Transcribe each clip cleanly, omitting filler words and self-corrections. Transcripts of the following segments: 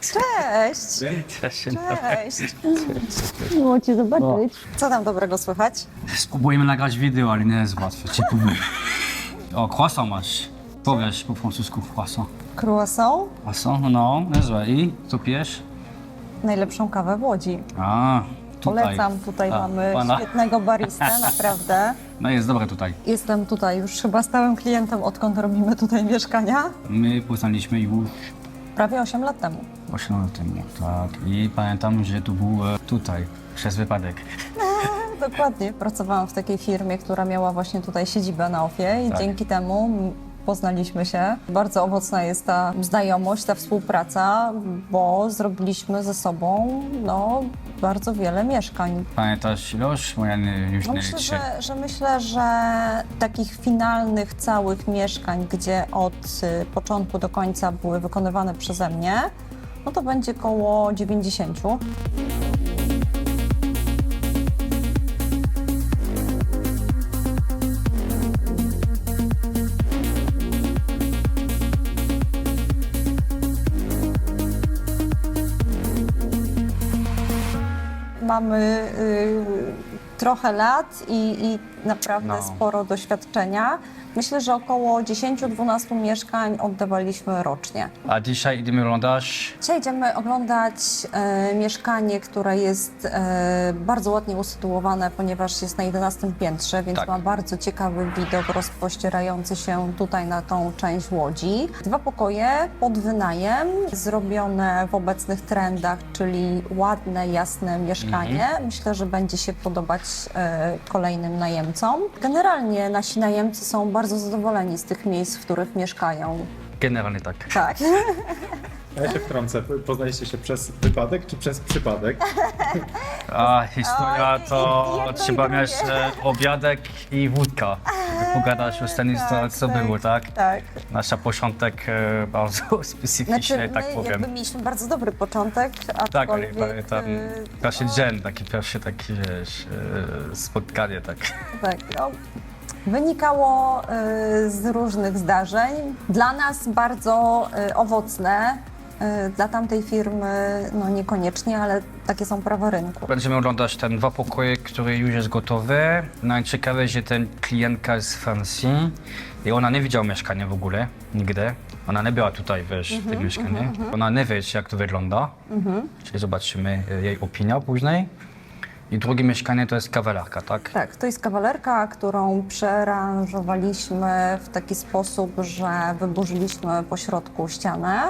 Cześć! Cześć. Cześć! Miło Cię zobaczyć. Co tam dobrego słychać? Spróbujemy nagrać wideo, ale nie jest łatwe, ci powiem. O, croissant masz. Powiesz po francusku croissant. Croissant? Croissant? No, niezłe. I co pijesz? Najlepszą kawę w Łodzi. A, tutaj. Polecam, tutaj mamy pana. świetnego baristę, naprawdę. No jest dobre tutaj. Jestem tutaj już chyba stałym klientem, odkąd robimy tutaj mieszkania. My poznaliśmy już Prawie 8 lat temu. 8 lat temu, tak. I pamiętam, że tu był tutaj, przez wypadek. Dokładnie. Pracowałam w takiej firmie, która miała właśnie tutaj siedzibę na Ofie i Tak. dzięki temu poznaliśmy się. Bardzo owocna jest ta znajomość, ta współpraca, bo zrobiliśmy ze sobą bardzo wiele mieszkań. Pamiętasz ilość? Bo ja już No nie myślę, liczę. że takich finalnych całych mieszkań, gdzie od początku do końca były wykonywane przeze mnie, no to będzie koło 90. Mamy trochę lat i naprawdę sporo doświadczenia. Myślę, że około 10-12 mieszkań oddawaliśmy rocznie. A dzisiaj idziemy oglądać. Dzisiaj idziemy oglądać mieszkanie, które jest bardzo ładnie usytuowane, ponieważ jest na 11 piętrze, więc Tak. ma bardzo ciekawy widok rozpościerający się tutaj na tą część Łodzi. 2 pokoje pod wynajem, zrobione w obecnych trendach, czyli ładne, jasne mieszkanie. Myślę, że będzie się podobać kolejnym najemcom. Generalnie nasi najemcy są bardzo zadowoleni z tych miejsc, w których mieszkają. Generalnie tak. Tak. Ja się wtrącę. Poznaliście się przez wypadek czy przez przypadek? A historia to i jedno, i trzeba drugie. mieć obiadek i wódka. Żeby pogadać o scenie, co było, tak? Tak. Nasza początek bardzo specyficzny, Znaczy, tak my powiem. jakby mieliśmy bardzo dobry początek, Tak, ale aczkolwiek... pamiętam pierwszy dzień, taki pierwszy taki, wiesz, spotkanie, tak. tak, no, wynikało z różnych zdarzeń. Dla nas bardzo owocne, dla tamtej firmy no niekoniecznie, ale takie są prawa rynku. Będziemy oglądać ten 2 pokoje, który już jest gotowy. Najciekawe, że ten klientka z Francji i ona nie widziała mieszkania w ogóle, nigdy. Ona nie była tutaj, wiesz, w tym mieszkaniu. Ona nie wie, jak to wygląda. Czyli zobaczymy jej opinię później. I drugie mieszkanie to jest kawalerka, tak? Tak, to jest kawalerka, którą przearanżowaliśmy w taki sposób, że wyburzyliśmy po środku ścianę,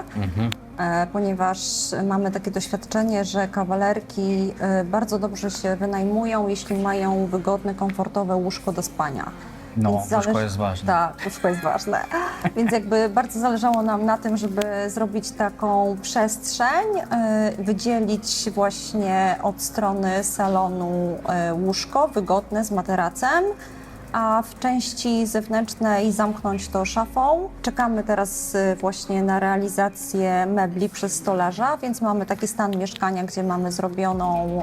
ponieważ mamy takie doświadczenie, że kawalerki bardzo dobrze się wynajmują, jeśli mają wygodne, komfortowe łóżko do spania. No, Więc łóżko jest ważne. Tak, łóżko jest ważne. Więc jakby bardzo zależało nam na tym, żeby zrobić taką przestrzeń, wydzielić właśnie od strony salonu łóżko wygodne z materacem, a w części zewnętrznej zamknąć to szafą. Czekamy teraz właśnie na realizację mebli przez stolarza, więc mamy taki stan mieszkania, gdzie mamy zrobioną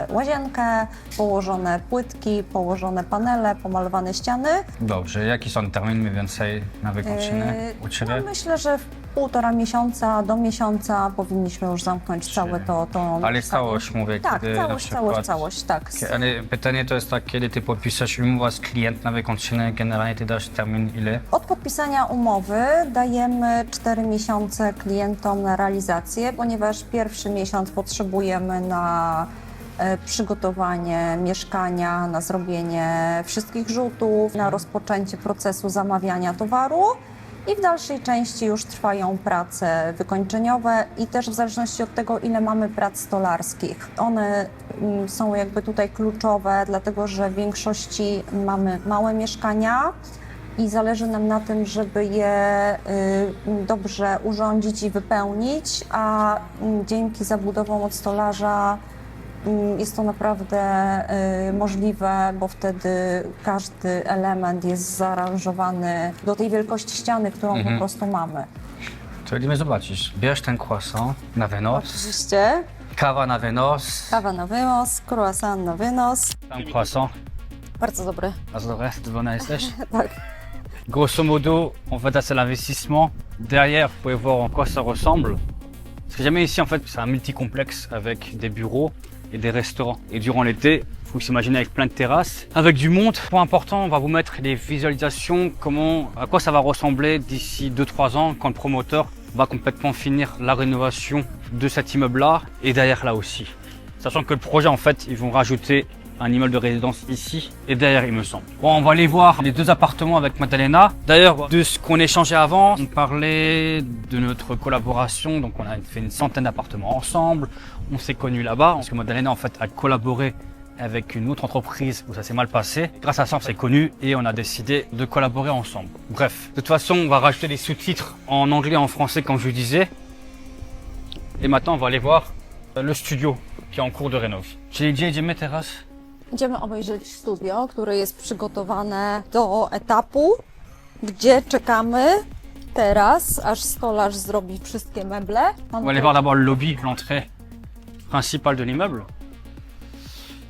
łazienkę, położone płytki, położone panele, pomalowane ściany. Dobrze, jaki są termin mniej więcej na wykończenie u Ciebie? No myślę, że w 1,5 miesiąca do miesiąca powinniśmy już zamknąć całe to Ale mieszkanie. całość mówię, Tak, kiedy na przykład... całość, tak. Ale pytanie to jest tak, kiedy Ty podpiszesz umowę z klient na wykończenie, generalnie Ty dasz termin ile? Od podpisania umowy dajemy 4 miesiące klientom na realizację, ponieważ pierwszy miesiąc potrzebujemy na przygotowanie mieszkania, na zrobienie wszystkich rzutów, na rozpoczęcie procesu zamawiania towaru. I w dalszej części już trwają prace wykończeniowe i też w zależności od tego, ile mamy prac stolarskich. One są jakby tutaj kluczowe, dlatego że w większości mamy małe mieszkania i zależy nam na tym, żeby je dobrze urządzić i wypełnić, a dzięki zabudowom od stolarza jest to naprawdę możliwe, bo wtedy każdy element jest zaaranżowany do tej wielkości ściany, którą po prostu mamy. To idziemy zobaczyć. Bierz ten croissant na wynos, Oczywiście kawa na wynos, kawa na wynos, croissant na wynos. tam croissant. Bardzo dobry. Bardzo dobre, zadowolona jesteś? Tak. Grosso modo, en fait, c'est l'investissement. Derrière, vous pouvez voir en quoi ça ressemble. Ce que j'aime ici, en fait, c'est un multi-complexe avec des bureaux et des restaurants. Et durant l'été, il faut s'imaginer avec plein de terrasses, avec du monde. Point important, on va vous mettre des visualisations, à quoi ça va ressembler d'ici 2-3 ans quand le promoteur va complètement finir la rénovation de cet immeuble-là et derrière là aussi. Sachant que le projet, en fait, ils vont rajouter un immeuble de résidence ici et derrière, il me semble. Bon, on va aller voir les 2 appartements avec Madalena. D'ailleurs, de ce qu'on échangeait avant, on parlait de notre collaboration. Donc, on a fait une centaine d'appartements ensemble. On s'est connus là-bas parce que Madalena, en fait, a collaboré avec une autre entreprise où ça s'est mal passé. Grâce à ça, on s'est connus et on a décidé de collaborer ensemble. Bref, de toute façon, on va rajouter des sous-titres en anglais et en français, comme je vous disais. Et maintenant, on va aller voir le studio qui est en cours de rénov. Czyli gdzie idziemy teraz? Idziemy obejrzeć studio, które jest przygotowane do etapu, gdzie czekamy teraz, aż stolarz zrobi wszystkie meble. On va aller voir d'abord le lobby, l'entrée principale de l'immeuble.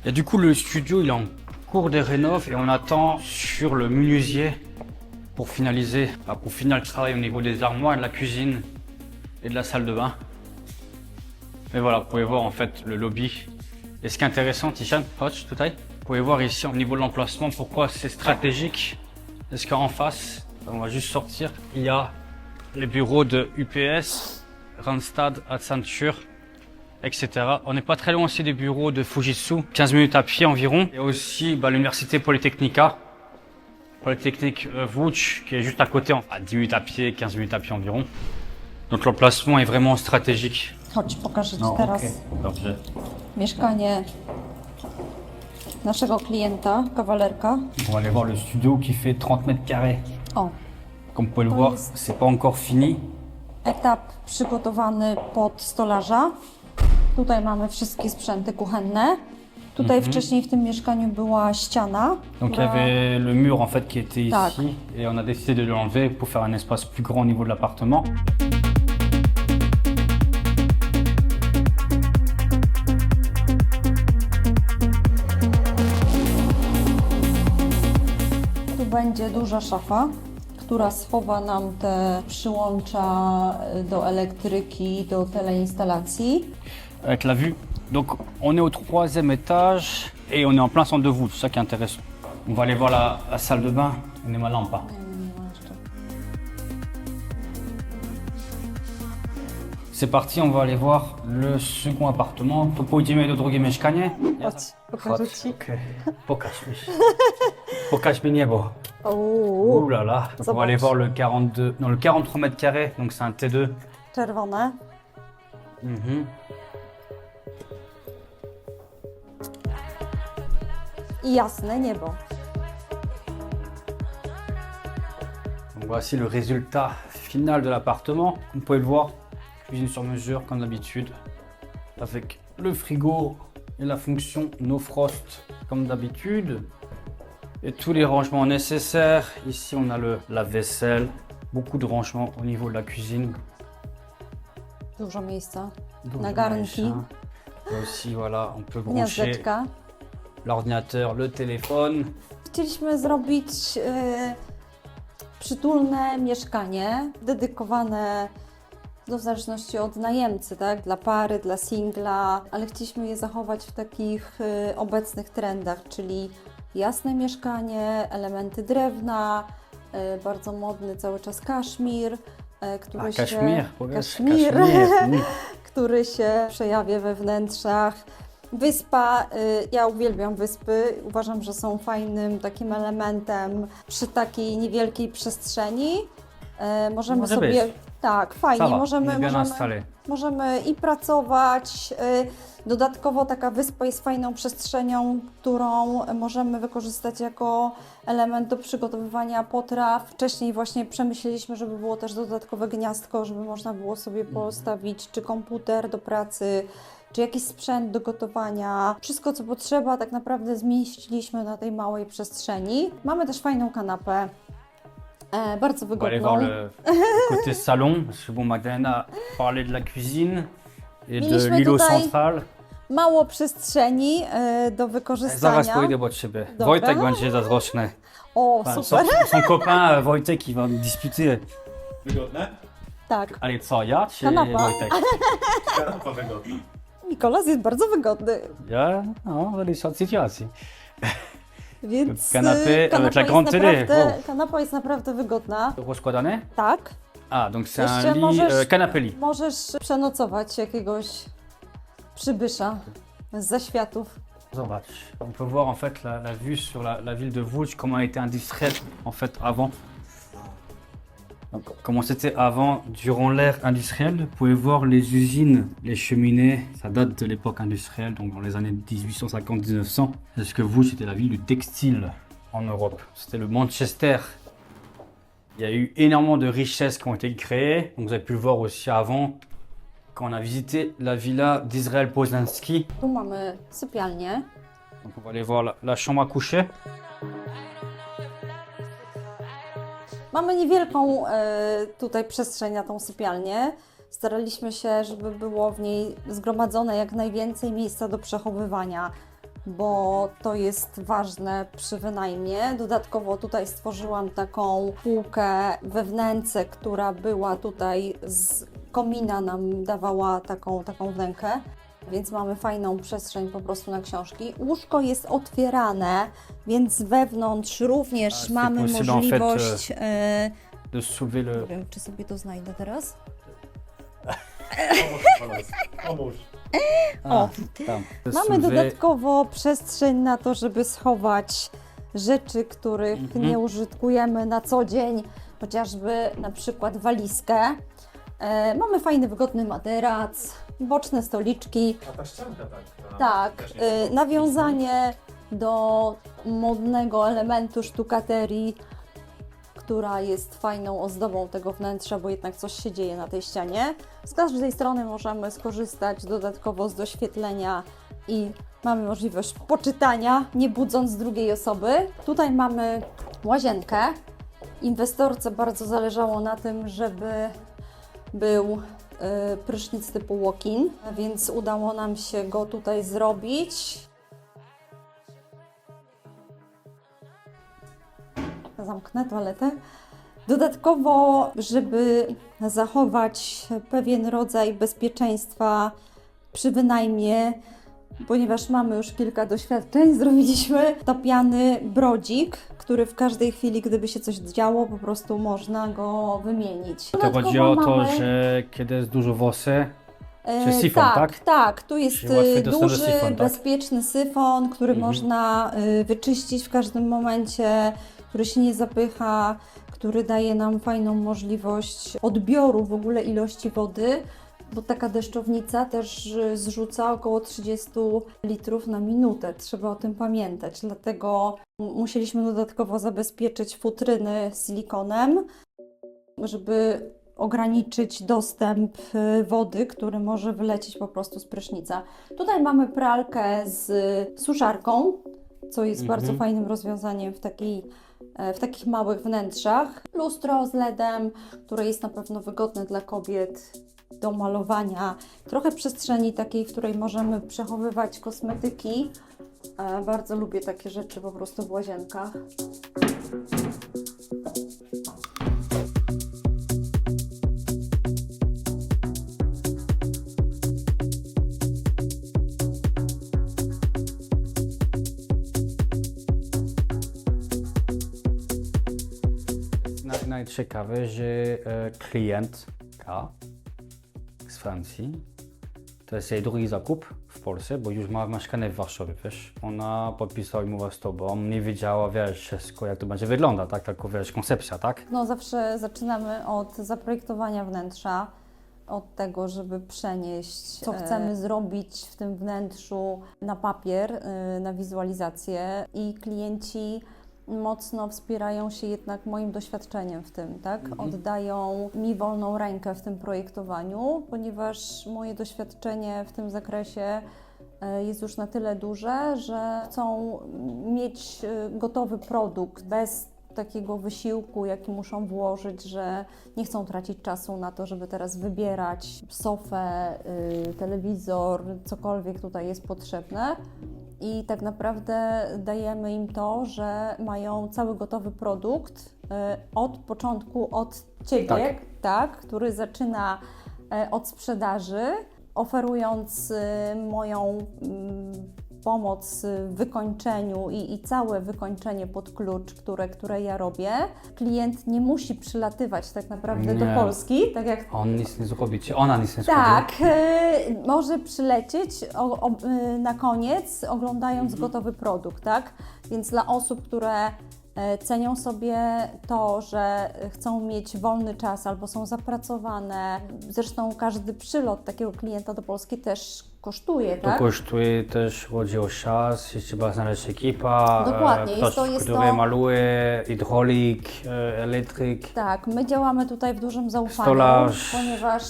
Et du coup, le studio, il est en cours de rénov et on attend sur le menuisier pour finir le travail au niveau des armoires, de la cuisine et de la salle de bain. Mais voilà, vous pouvez voir en fait le lobby. Et ce qui est intéressant, Tishan, Hodge, tout à l'heure, vous pouvez voir ici au niveau de l'emplacement pourquoi c'est stratégique. Parce qu'en face, on va juste sortir, il y a les bureaux de UPS, Randstad, Accenture, etc. On n'est pas très loin aussi des bureaux de Fujitsu, 15 minutes à pied environ. Et aussi l'université Polytechnica, Polytechnique Łódź, qui est juste à côté, à 10 minutes à pied, 15 minutes à pied environ. Donc l'emplacement est vraiment stratégique. Chodź, pokażę Ci teraz Dobrze. mieszkanie naszego klienta, kawalerka. On va aller voir le studio qui fait 30 mètres carrés. O, Comme vous pouvez le To voir, jest- c'est pas encore fini. etap przygotowany pod stolarza. Tutaj mamy wszystkie sprzęty kuchenne. Tutaj wcześniej w tym mieszkaniu była ściana. Donc il y avait le mur en fait qui était Tac. ici et on a décidé de l'enlever pour faire un espace plus grand au niveau de l'appartement. Tu będzie duża szafa, która schowa nam te przyłącza do elektryki, do teleinstalacji. Avec la vue. Donc on est au 3e étage et on est en plein centre de voûte, c'est ça qui est intéressant. On va aller voir la salle de bain. On est ma lampe. C'est parti, on va aller voir le second appartement. To pójdziemy do drugie mieszkanie. Chodź, pokażę Ci. Okej. Pokaż mi. Pokaż mi niebo. Uuu, Ouh là là. Donc, on va aller voir le 42, non le 43 mètres carrés, donc c'est un T2. czerwone. Mhm. I jasne niebo. Donc voici le résultat final de l'appartement. Vous pouvez le voir, cuisine sur mesure comme d'habitude, avec le frigo et la fonction no frost comme d'habitude. Et tous les rangements nécessaires. Ici on a le lave-vaisselle, beaucoup de rangements au niveau de la cuisine. Dużo miejsca. Donc, Na garnki. Et aussi voilà, on peut brancher Gniazdeczka. l'ordinateur, le téléphone. Chcieliśmy zrobić przytulne mieszkanie, dedykowane w zależności od najemcy, tak? Dla pary, dla singla, ale chcieliśmy je zachować w takich obecnych trendach, czyli jasne mieszkanie, elementy drewna, bardzo modny cały czas kaszmir, który A się... Kaszmir, powiesz? Kaszmir, Kaszmir. który się przejawia we wnętrzach. Wyspa, ja uwielbiam wyspy, uważam, że są fajnym takim elementem przy takiej niewielkiej przestrzeni. Możemy Może sobie, być. tak, fajnie, Ça va, możemy, on est bien możemy, installé. możemy i pracować. Dodatkowo taka wyspa jest fajną przestrzenią, którą możemy wykorzystać jako element do przygotowywania potraw. Wcześniej właśnie przemyśleliśmy, żeby było też dodatkowe gniazdko, żeby można było sobie postawić czy komputer do pracy, czy jakiś sprzęt do gotowania. Wszystko, co potrzeba, tak naprawdę zmieściliśmy na tej małej przestrzeni. Mamy też fajną kanapę, bardzo On va aller wygodną. voir le côté salon, parce que bon, Magdalena parlait de la cuisine et de Mieliśmy l'îlot tutaj central. Mało przestrzeni do Zaraz wykorzystania. pójdę od siebie. Dobra. Wojtek będzie zazdrosny. O, Enfin, super. son copain Wojtek, il va me disputer. Wygodne? Tak. Ale co, ja czy Kanapa. Wojtek? Kanapa wygodna. Mikolas jest bardzo wygodny, Ja? No, zależy od sytuacji. więc Kanapy avec la grande télé. Wow. kanapa jest naprawdę wygodna. Rozkładane? Tak. Ah, donc c'est Jeszcze un lit możesz- canapé lit. Możesz przenocować jakiegoś przybysza z zaświatów. Zobacz. On peut voir en fait la vue sur la ville de Vouge, comment elle était industrielle en fait avant. Donc, comment c'était avant, durant l'ère industrielle. Vous pouvez voir les usines, les cheminées, ça date de l'époque industrielle, donc dans les années 1850-1900. Parce que Vouge était la ville du textile en Europe. C'était le Manchester. Il y a eu énormément de richesses qui ont été créées. Donc, vous avez pu le voir aussi avant, quand on a visité la villa d'Israël Poznanski. Tu mamy sypialnię. Donc on va aller voir la chambre à coucher. Mamy niewielką tutaj przestrzeń na tą sypialnię. Staraliśmy się, żeby było w niej zgromadzone jak najwięcej miejsca do przechowywania, bo to jest ważne przy wynajmie. Dodatkowo tutaj stworzyłam taką półkę we wnęce, która była tutaj z komina, nam dawała taką wnękę. Więc mamy fajną przestrzeń po prostu na książki. Łóżko jest otwierane, więc wewnątrz również c'est mamy possible, en fait, możliwość... De soulever nie le. wiem, czy sobie to znajdę teraz. Pomóż. O. tam. De Mamy soulever- dodatkowo przestrzeń na to, żeby schować rzeczy, których nie użytkujemy na co dzień, chociażby na przykład walizkę. Mamy fajny, wygodny materac, boczne stoliczki. A ta ścianka tak. Tak, też nie podoba. nawiązanie do modnego elementu sztukaterii, która jest fajną ozdobą tego wnętrza, bo jednak coś się dzieje na tej ścianie. Z każdej strony możemy skorzystać dodatkowo z doświetlenia i mamy możliwość poczytania, nie budząc drugiej osoby. Tutaj mamy łazienkę. Inwestorce bardzo zależało na tym, żeby był prysznic typu walk-in, więc udało nam się go tutaj zrobić. Zamknę toaletę. Dodatkowo, żeby zachować pewien rodzaj bezpieczeństwa przy wynajmie, ponieważ mamy już kilka doświadczeń, zrobiliśmy tapiany brodzik, który w każdej chwili, gdyby się coś działo, po prostu można go wymienić. To chodzi o to, mamy- że kiedy jest dużo włosy, Czy syfon, tak? Tak, tu jest Czyli łatwiej dostęp do duży, syfon, tak? bezpieczny syfon, który można wyczyścić w każdym momencie, który się nie zapycha, który daje nam fajną możliwość odbioru w ogóle ilości wody, bo taka deszczownica też zrzuca około 30 litrów na minutę. Trzeba o tym pamiętać, dlatego musieliśmy dodatkowo zabezpieczyć futryny silikonem, żeby ograniczyć dostęp wody, który może wylecieć po prostu z prysznica. Tutaj mamy pralkę z suszarką, co jest bardzo fajnym rozwiązaniem w takich małych wnętrzach. Lustro z LED-em, które jest na pewno wygodne dla kobiet do malowania. Trochę przestrzeni takiej, w której możemy przechowywać kosmetyki. Bardzo lubię takie rzeczy po prostu w łazienkach. Najciekawe, że klientka z Francji, to jest jej drugi zakup w Polsce, bo już ma mieszkanie w Warszawie, wiesz. Ona podpisała umowę z tobą, nie wiedziała, wiesz, wszystko, jak to będzie wyglądać, tak? Tylko, wiesz, koncepcja, tak? No zawsze zaczynamy od zaprojektowania wnętrza, od tego, żeby przenieść, co chcemy zrobić w tym wnętrzu na papier, na wizualizację i klienci mocno wspierają się jednak moim doświadczeniem w tym, tak? Oddają mi wolną rękę w tym projektowaniu, ponieważ moje doświadczenie w tym zakresie jest już na tyle duże, że chcą mieć gotowy produkt bez takiego wysiłku, jaki muszą włożyć, że nie chcą tracić czasu na to, żeby teraz wybierać sofę, telewizor, cokolwiek tutaj jest potrzebne. i tak naprawdę dajemy im to, że mają cały gotowy produkt od początku, od Ciebie, tak, który zaczyna od sprzedaży, oferując moją pomoc w wykończeniu i całe wykończenie pod klucz, które ja robię. Klient nie musi przylatywać tak naprawdę do Polski, tak jak On nic nie zrobi, czy ona nic nie zrobi. tak, może przylecieć na koniec, oglądając gotowy produkt, tak? Więc dla osób, które cenią sobie to, że chcą mieć wolny czas albo są zapracowane, zresztą każdy przylot takiego klienta do Polski też kosztuje, To tak? kosztuje też, chodzi o czas, jeśli trzeba znaleźć ekipa, Dokładnie, ktoś, jest który to- maluje, hydraulik, elektryk. Tak, my działamy tutaj w dużym zaufaniu, Stolarz. ponieważ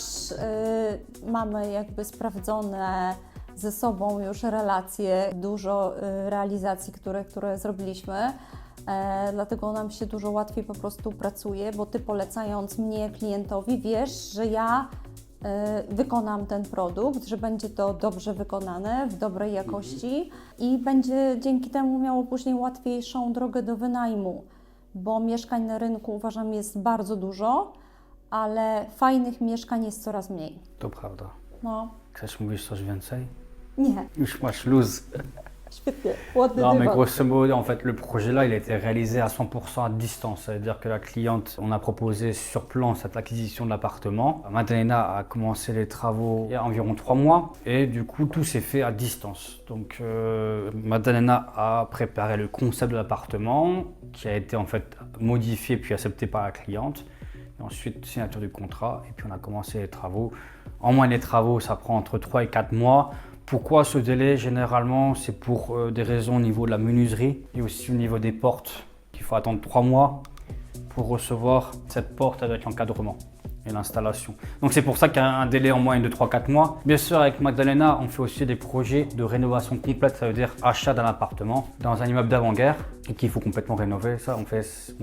mamy jakby sprawdzone ze sobą już relacje, dużo realizacji, które zrobiliśmy. Dlatego nam się dużo łatwiej po prostu pracuje, bo Ty polecając mnie klientowi wiesz, że ja wykonam ten produkt, że będzie to dobrze wykonane, w dobrej jakości i będzie dzięki temu miało później łatwiejszą drogę do wynajmu, bo mieszkań na rynku uważam jest bardzo dużo, ale fajnych mieszkań jest coraz mniej. To prawda. No, Chcesz mówić coś więcej? nie, Już masz luz. świetnie, ładny Non, mais dywan. grosso modo, en fait, le projet-là, il a été réalisé à 100% à distance. Ça veut dire que la cliente, on a proposé sur plan cette acquisition de l'appartement. Madalena a commencé les travaux il y a environ 3 mois et du coup, tout s'est fait à distance. Donc, Madalena a préparé le concept de l'appartement qui a été en fait modifié puis accepté par la cliente. Et ensuite, signature du contrat et puis on a commencé les travaux. En moyenne, les travaux, ça prend entre 3 et 4 mois. Pourquoi ce délai? Généralement, c'est pour des raisons au niveau de la menuiserie et aussi au niveau des portes, qu'il faut attendre 3 mois pour recevoir cette porte avec l'encadrement et l'installation. Donc c'est pour ça qu'il y a un délai en moyenne de 3-4 mois. Bien sûr, avec Magdalena, on fait aussi des projets de rénovation complète, ça veut dire achat d'un appartement dans un immeuble d'avant-guerre et qu'il faut complètement rénover. Ça, on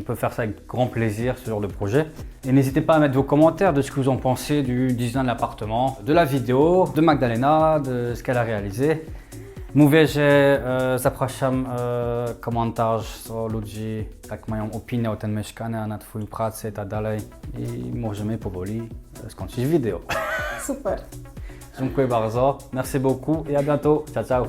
peut faire ça avec grand plaisir, ce genre de projet. Et n'hésitez pas à mettre vos commentaires de ce que vous en pensez du design de l'appartement, de la vidéo, de Magdalena, de ce qu'elle a réalisé. Mówię, że zapraszam komentarz co ludzi tak mają opinię o tym mieszkaniu, na Twoją pracę i tak dalej. I możemy powoli skończyć wideo. Super. Dziękuję bardzo, merci beaucoup et à bientôt. Ciao, ciao.